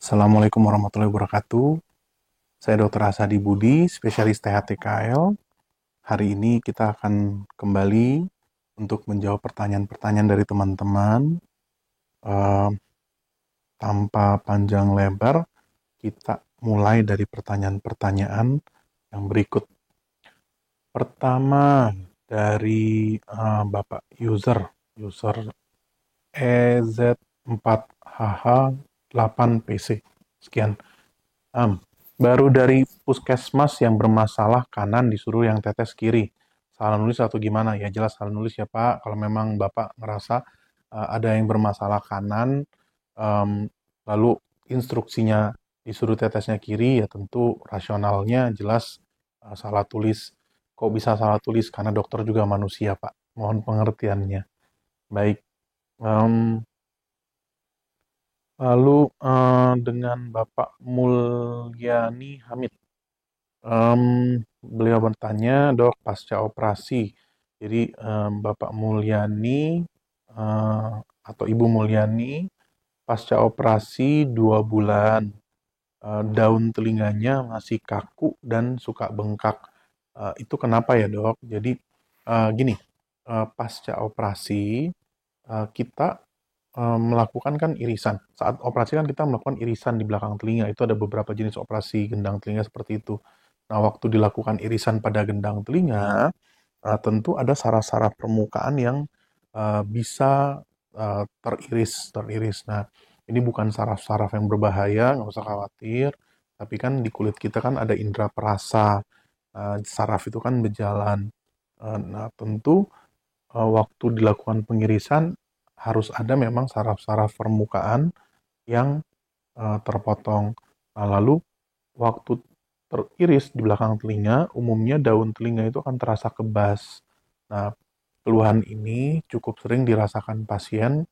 Assalamualaikum warahmatullahi wabarakatuh. Saya Dr. Asadi Budi, spesialis THTKL. Hari ini kita akan kembali untuk menjawab pertanyaan-pertanyaan dari teman-teman. Eh, Tanpa panjang lebar, kita mulai dari pertanyaan-pertanyaan yang berikut. Pertama dari Bapak user EZ4HH8PC. Sekian. Am, Baru dari puskesmas yang bermasalah kanan disuruh yang tetes kiri. Salah nulis atau gimana? Ya jelas salah nulis ya Pak. Kalau memang Bapak ngerasa ada yang bermasalah kanan, em, lalu instruksinya disuruh tetesnya kiri, ya tentu rasionalnya jelas salah tulis. Kok bisa salah tulis? Karena dokter juga manusia Pak. Mohon pengertiannya. Baik. Em, Lalu dengan Bapak Mulyani Hamid. Em, Beliau bertanya, dok, pasca operasi. Jadi Bapak Mulyani atau Ibu Mulyani pasca operasi 2 bulan, daun telinganya masih kaku dan suka bengkak. Itu kenapa ya dok? Jadi gini, pasca operasi kita melakukan kan irisan. Saat operasi kan kita melakukan irisan di belakang telinga. Itu ada beberapa jenis operasi gendang telinga seperti itu. Nah, waktu dilakukan irisan pada gendang telinga, tentu ada saraf-saraf permukaan yang bisa teriris. Nah, ini bukan saraf-saraf yang berbahaya, nggak usah khawatir. Tapi kan di kulit kita kan ada indera perasa. Saraf itu kan berjalan. Nah, tentu waktu dilakukan pengirisan harus ada memang saraf-saraf permukaan yang terpotong. Nah, lalu waktu teriris di belakang telinga, umumnya daun telinga itu akan terasa kebas. Nah, keluhan ini cukup sering dirasakan pasien.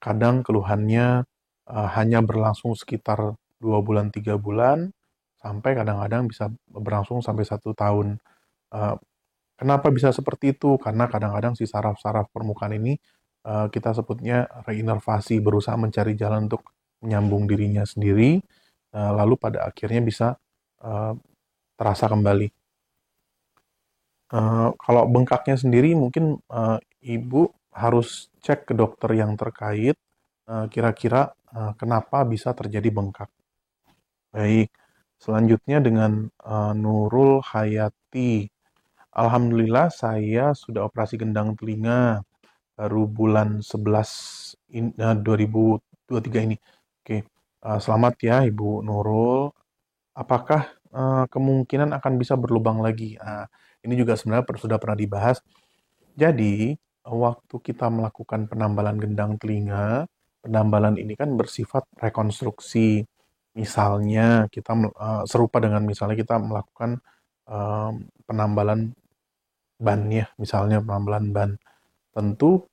Kadang keluhannya hanya berlangsung sekitar 2 bulan, 3 bulan, sampai kadang-kadang bisa berlangsung sampai 1 tahun. Eh, Kenapa bisa seperti itu? Karena kadang-kadang si saraf-saraf permukaan ini kita sebutnya reinervasi, berusaha mencari jalan untuk menyambung dirinya sendiri, lalu pada akhirnya bisa eh, terasa kembali. Kalau bengkaknya sendiri mungkin ibu harus cek ke dokter yang terkait, kira-kira kenapa bisa terjadi bengkak. Baik, selanjutnya dengan Nurul Hayati. Alhamdulillah saya sudah operasi gendang telinga baru bulan 11 2023 ini. Oke, selamat ya Ibu Nurul. Apakah kemungkinan akan bisa berlubang lagi? Nah, ini juga sebenarnya sudah pernah dibahas. Jadi, waktu kita melakukan penambalan gendang telinga, penambalan ini kan bersifat rekonstruksi. Misalnya kita serupa dengan misalnya kita melakukan penambalan ban ya, misalnya penambalan ban. Tentu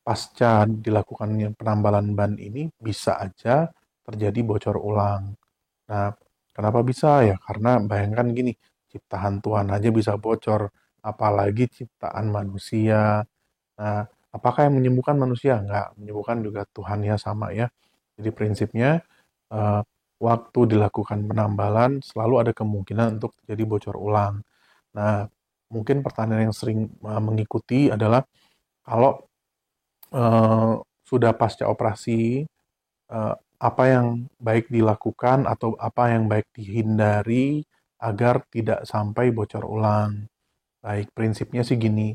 pasca dilakukannya penambalan ban ini bisa aja terjadi bocor ulang. Nah, kenapa bisa ya? Karena bayangkan gini, ciptaan Tuhan aja bisa bocor, apalagi ciptaan manusia. Nah, apakah yang menyembuhkan manusia? Enggak, menyembuhkan juga Tuhan ya sama ya. Jadi prinsipnya eh, waktu dilakukan penambalan selalu ada kemungkinan untuk terjadi bocor ulang. Nah, mungkin pertanyaan yang sering mengikuti adalah kalau eh, sudah pasca operasi, apa yang baik dilakukan atau apa yang baik dihindari agar tidak sampai bocor ulang. Baik, prinsipnya sih gini,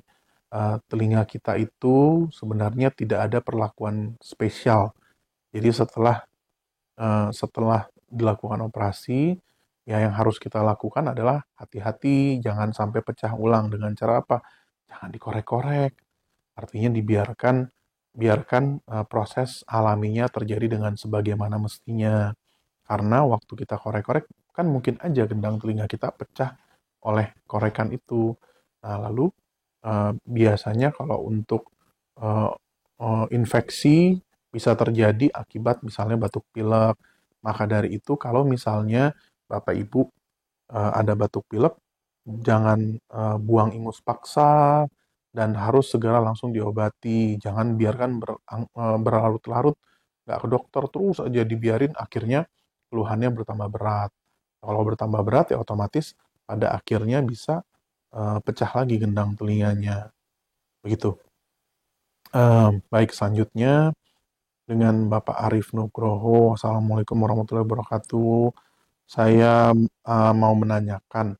telinga kita itu sebenarnya tidak ada perlakuan spesial. Jadi setelah dilakukan operasi, ya yang harus kita lakukan adalah hati-hati, jangan sampai pecah ulang dengan cara apa? Jangan dikorek-korek. Artinya biarkan proses alaminya terjadi dengan sebagaimana mestinya. Karena waktu kita korek-korek, kan mungkin aja gendang telinga kita pecah oleh korekan itu. Nah, lalu biasanya kalau untuk eh, infeksi bisa terjadi akibat misalnya batuk pilek. Maka dari itu kalau misalnya Bapak Ibu ada batuk pilek, jangan buang ingus paksa dan harus segera langsung diobati. Jangan biarkan berlarut-larut, nggak ke dokter terus aja dibiarin, akhirnya keluhannya bertambah berat. Kalau bertambah berat ya otomatis pada akhirnya bisa pecah lagi gendang telinganya. Begitu. Baik, selanjutnya dengan Bapak Arif Nugroho. Assalamualaikum warahmatullahi wabarakatuh. Saya mau menanyakan,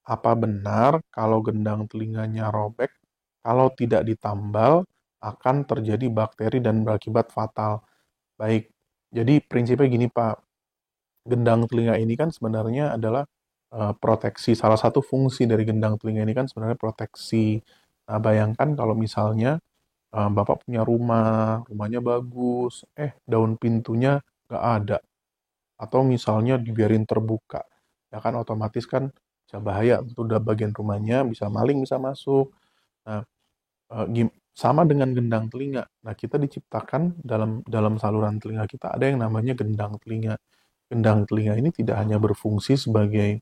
apa benar kalau gendang telinganya robek, kalau tidak ditambal akan terjadi bakteri dan berakibat fatal? Baik, jadi prinsipnya gini Pak, gendang telinga ini kan sebenarnya adalah proteksi. Salah satu fungsi dari gendang telinga ini kan sebenarnya proteksi. Nah, bayangkan kalau misalnya Bapak punya rumahnya bagus, daun pintunya nggak ada, atau misalnya dibiarin terbuka, ya kan otomatis kan bisa bahaya, itu udah bagian rumahnya, bisa maling bisa masuk. Nah, sama dengan gendang telinga. Nah, kita diciptakan dalam dalam saluran telinga kita ada yang namanya gendang telinga. Gendang telinga ini tidak hanya berfungsi sebagai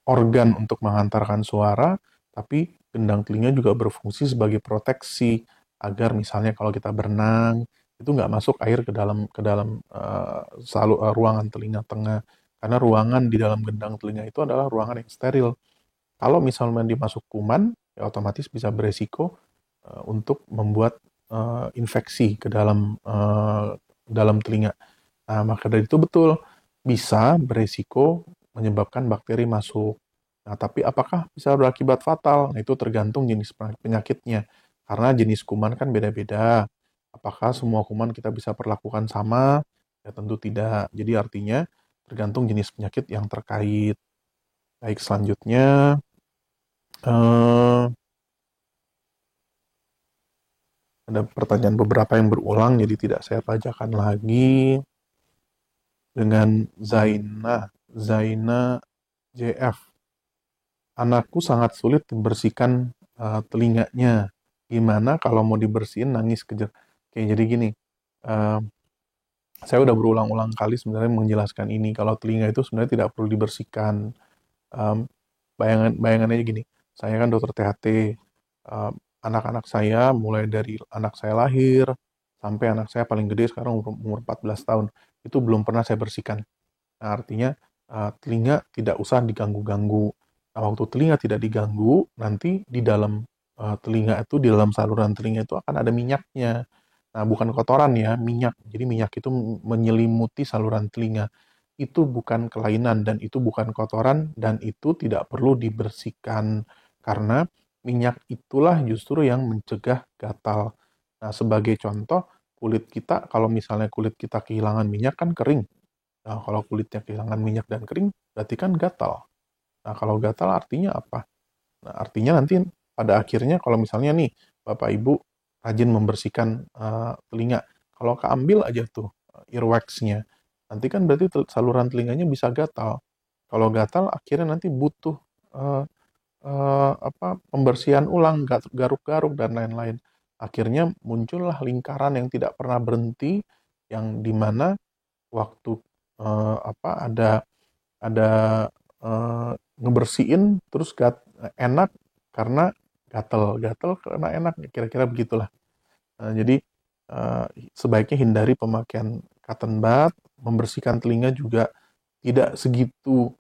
organ untuk menghantarkan suara, tapi gendang telinga juga berfungsi sebagai proteksi agar misalnya kalau kita berenang itu nggak masuk air ke dalam ruangan telinga tengah, karena ruangan di dalam gendang telinga itu adalah ruangan yang steril. Kalau misalnya dimasuk kuman, ya otomatis bisa beresiko untuk membuat infeksi ke dalam telinga. Nah, maka dari itu betul bisa beresiko menyebabkan bakteri masuk. Nah, tapi apakah bisa berakibat fatal? Nah, itu tergantung jenis penyakitnya. Karena jenis kuman kan beda-beda. Apakah semua kuman kita bisa perlakukan sama? Ya tentu tidak. Jadi artinya tergantung jenis penyakit yang terkait. Baik, selanjutnya eh, ada pertanyaan beberapa yang berulang, jadi tidak saya bacakan lagi. Dengan Zaina JF. Anakku sangat sulit membersihkan telinganya. Gimana kalau mau dibersihin nangis kejer. Oke, jadi gini, eh, saya udah berulang-ulang kali sebenarnya menjelaskan ini. Kalau telinga itu sebenarnya tidak perlu dibersihkan. Em, bayangan aja gini, saya kan dokter THT. Anak-anak saya mulai dari anak saya lahir sampai anak saya paling gede sekarang umur 14 tahun, itu belum pernah saya bersihkan. Nah, artinya telinga tidak usah diganggu-ganggu. Nah, waktu telinga tidak diganggu, nanti di dalam telinga itu, di dalam saluran telinga itu akan ada minyaknya. Nah, bukan kotoran ya, minyak. Jadi minyak itu menyelimuti saluran telinga. Itu bukan kelainan dan itu bukan kotoran dan itu tidak perlu dibersihkan. Karena minyak itulah justru yang mencegah gatal. Nah, sebagai contoh, kulit kita, kalau misalnya kulit kita kehilangan minyak kan kering. Nah, kalau kulitnya kehilangan minyak dan kering, berarti kan gatal. Nah, kalau gatal artinya apa? Nah, artinya nanti pada akhirnya kalau misalnya nih, Bapak Ibu rajin membersihkan telinga, kalau keambil aja tuh earwax-nya, nanti kan berarti saluran telinganya bisa gatal. Kalau gatal akhirnya nanti butuh eh, pembersihan ulang, garuk-garuk dan lain-lain. Akhirnya muncullah lingkaran yang tidak pernah berhenti, yang dimana waktu ada ngebersihin terus enak karena gatel karena enak, kira-kira begitulah. Jadi sebaiknya hindari pemakaian cotton bud. Membersihkan telinga juga tidak segitu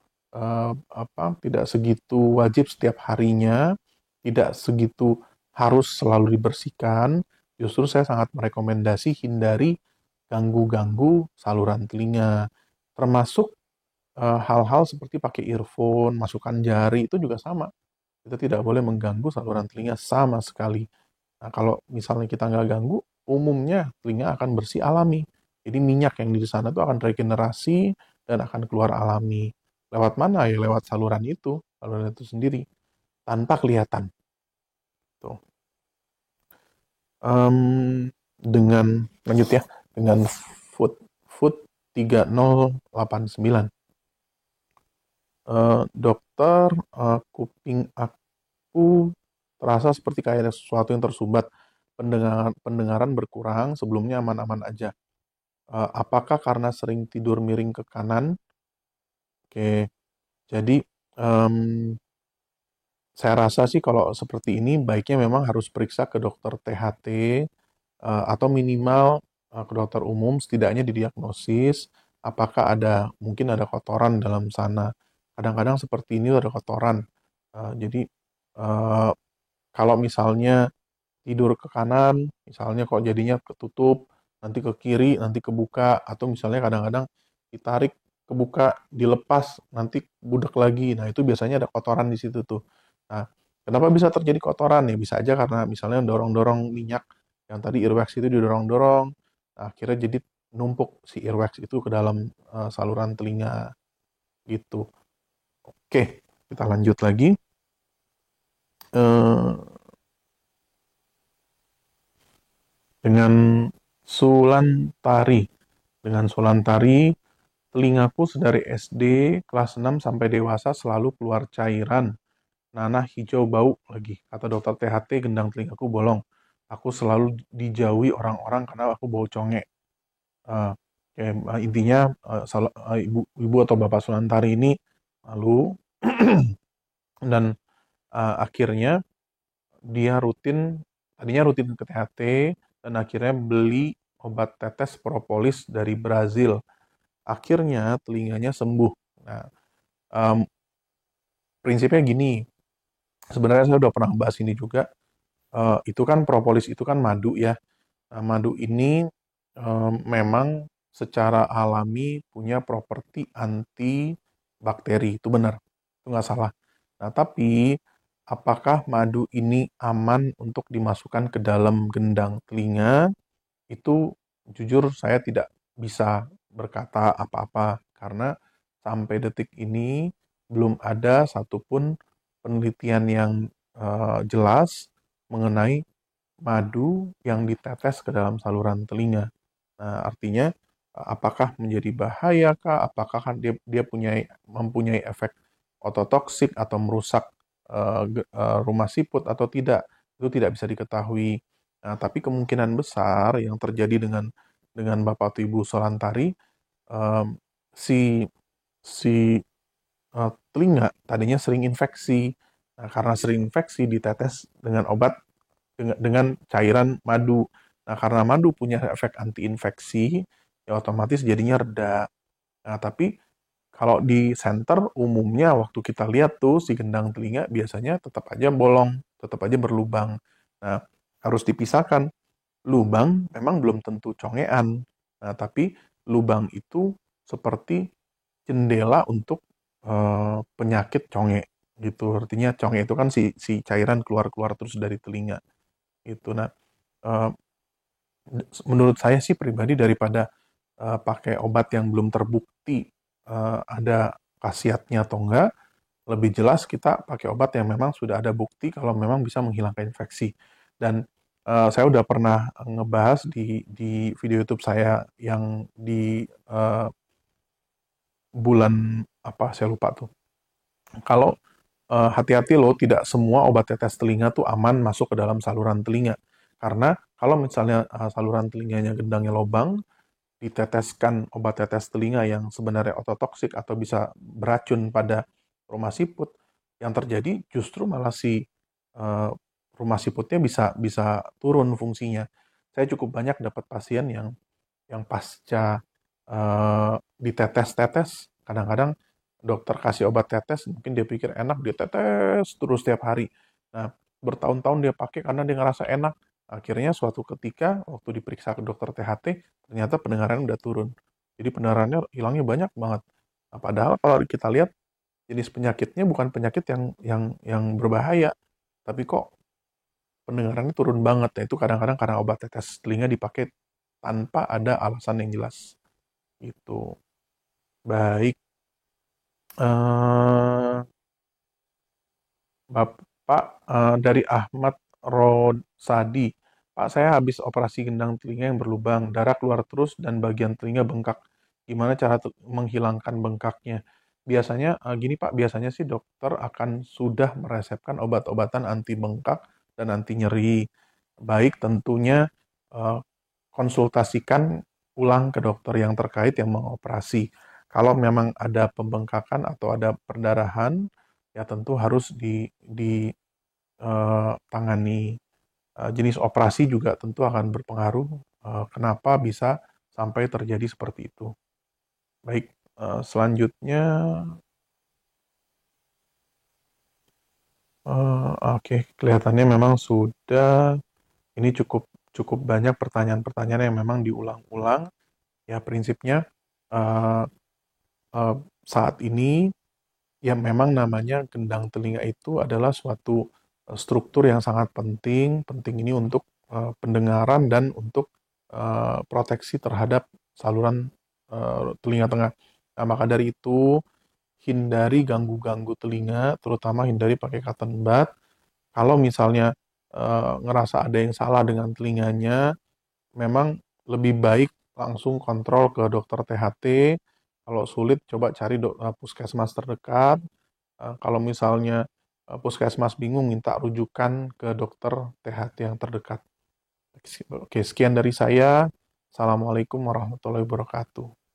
tidak segitu wajib setiap harinya, tidak segitu harus selalu dibersihkan. Justru saya sangat merekomendasi hindari ganggu-ganggu saluran telinga, termasuk hal-hal seperti pakai earphone, masukkan jari, itu juga sama. Kita tidak boleh mengganggu saluran telinga sama sekali. Nah, kalau misalnya kita nggak ganggu, umumnya telinga akan bersih alami. Jadi minyak yang di sana itu akan regenerasi dan akan keluar alami. Lewat mana ya? Lewat saluran itu sendiri, tanpa kelihatan. Tuh. Dengan lanjut ya, dengan food food 3089. Dokter, kuping aku terasa seperti kayak ada sesuatu yang tersumbat. Pendengaran berkurang, sebelumnya aman-aman aja. Apakah karena sering tidur miring ke kanan? Oke, jadi em, saya rasa sih kalau seperti ini baiknya memang harus periksa ke dokter THT atau minimal ke dokter umum, setidaknya didiagnosis apakah mungkin ada kotoran dalam sana. Kadang-kadang seperti ini ada kotoran. Jadi eh, kalau misalnya tidur ke kanan, misalnya kok jadinya ketutup, nanti ke kiri, nanti kebuka, atau misalnya kadang-kadang ditarik, kebuka, dilepas, nanti budak lagi. Nah, itu biasanya ada kotoran di situ tuh. Nah, kenapa bisa terjadi kotoran? Ya bisa aja karena misalnya dorong-dorong minyak yang tadi earwax itu didorong-dorong, nah, akhirnya jadi numpuk si earwax itu ke dalam saluran telinga gitu. Oke, kita lanjut lagi. Eh, dengan Sulantari. Dengan Sulantari, telingaku sedari SD kelas 6 sampai dewasa selalu keluar cairan. Nanah hijau bau lagi. Kata dokter THT, gendang telingaku bolong. Aku selalu dijauhi orang-orang karena aku bau conge. Eh, intinya ibu atau bapak Sulantari ini lalu dan akhirnya dia tadinya rutin ke THT dan akhirnya beli obat tetes propolis dari Brazil. Akhirnya telinganya sembuh. Nah, em, prinsipnya gini, sebenarnya saya udah pernah bahas ini juga. Itu kan propolis itu kan madu ya. Nah, madu ini memang secara alami punya properti anti bakteri, itu benar, itu nggak salah. Nah, tapi apakah madu ini aman untuk dimasukkan ke dalam gendang telinga? Itu jujur saya tidak bisa berkata apa-apa karena sampai detik ini belum ada satupun penelitian yang jelas mengenai madu yang ditetes ke dalam saluran telinga. Nah, artinya apakah menjadi bahaya kah? Apakah kan dia mempunyai efek ototoksik atau merusak rumah siput atau tidak? Itu tidak bisa diketahui. Nah, tapi kemungkinan besar yang terjadi dengan Bapak atau Ibu Solantari, em, si si telinga tadinya sering infeksi. Nah, karena sering infeksi ditetes dengan obat dengan cairan madu. Nah, karena madu punya efek anti infeksi, ya otomatis jadinya reda. Nah, tapi kalau di center umumnya waktu kita lihat tuh si gendang telinga biasanya tetap aja bolong, tetap aja berlubang. Nah, harus dipisahkan. Lubang memang belum tentu congean. Nah, tapi lubang itu seperti jendela untuk penyakit conge gitu. Artinya conge itu kan si cairan keluar-keluar terus dari telinga itu. Nah, eh, menurut saya sih pribadi daripada pakai obat yang belum terbukti ada khasiatnya atau enggak, lebih jelas kita pakai obat yang memang sudah ada bukti kalau memang bisa menghilangkan infeksi. Dan saya udah pernah ngebahas di video YouTube saya yang di bulan apa saya lupa tuh. Kalau hati-hati loh, tidak semua obat tetes telinga tuh aman masuk ke dalam saluran telinga. Karena kalau misalnya saluran telinganya gendangnya lobang, diteteskan obat tetes telinga yang sebenarnya ototoksik atau bisa beracun pada rumah siput, yang terjadi justru malah si eh, rumah siputnya bisa bisa turun fungsinya. Saya cukup banyak dapat pasien yang pasca ditetes-tetes, kadang-kadang dokter kasih obat tetes, mungkin dia pikir enak, dia tetes terus setiap hari. Nah, bertahun-tahun dia pakai karena dia ngerasa enak. Akhirnya suatu ketika waktu diperiksa ke dokter THT, ternyata pendengarannya udah turun. Jadi pendengarannya hilangnya banyak banget. Nah, padahal kalau kita lihat jenis penyakitnya bukan penyakit yang berbahaya, tapi kok pendengarannya turun banget. Nah, itu kadang-kadang karena obat tetes telinga dipakai tanpa ada alasan yang jelas. Itu. Baik. eh Bapak dari Ahmad Rodsadi. Pak, saya habis operasi gendang telinga yang berlubang, darah keluar terus dan bagian telinga bengkak. Gimana cara menghilangkan bengkaknya? Biasanya gini Pak, biasanya sih dokter akan sudah meresepkan obat-obatan anti bengkak dan anti nyeri. Baik tentunya eh, konsultasikan ulang ke dokter yang terkait yang mengoperasi. Kalau memang ada pembengkakan atau ada perdarahan, ya tentu harus ditangani. Jenis operasi juga tentu akan berpengaruh. kenapa bisa sampai terjadi seperti itu. Baik, selanjutnya, oke, kelihatannya memang sudah ini cukup cukup banyak pertanyaan-pertanyaan yang memang diulang-ulang. Ya, prinsipnya, eee eee, saat ini ya memang namanya gendang telinga itu adalah suatu, struktur yang sangat penting, penting ini untuk, pendengaran dan untuk, proteksi terhadap saluran, telinga tengah. Nah, maka dari itu, hindari ganggu-ganggu telinga, terutama hindari pakai cotton bud. Kalau misalnya, ngerasa ada yang salah dengan telinganya, memang lebih baik langsung kontrol ke dokter THT. Kalau sulit coba cari puskesmas terdekat. Kalau misalnya, puskesmas bingung, minta rujukan ke dokter THT yang terdekat. Oke, sekian dari saya. Assalamualaikum warahmatullahi wabarakatuh.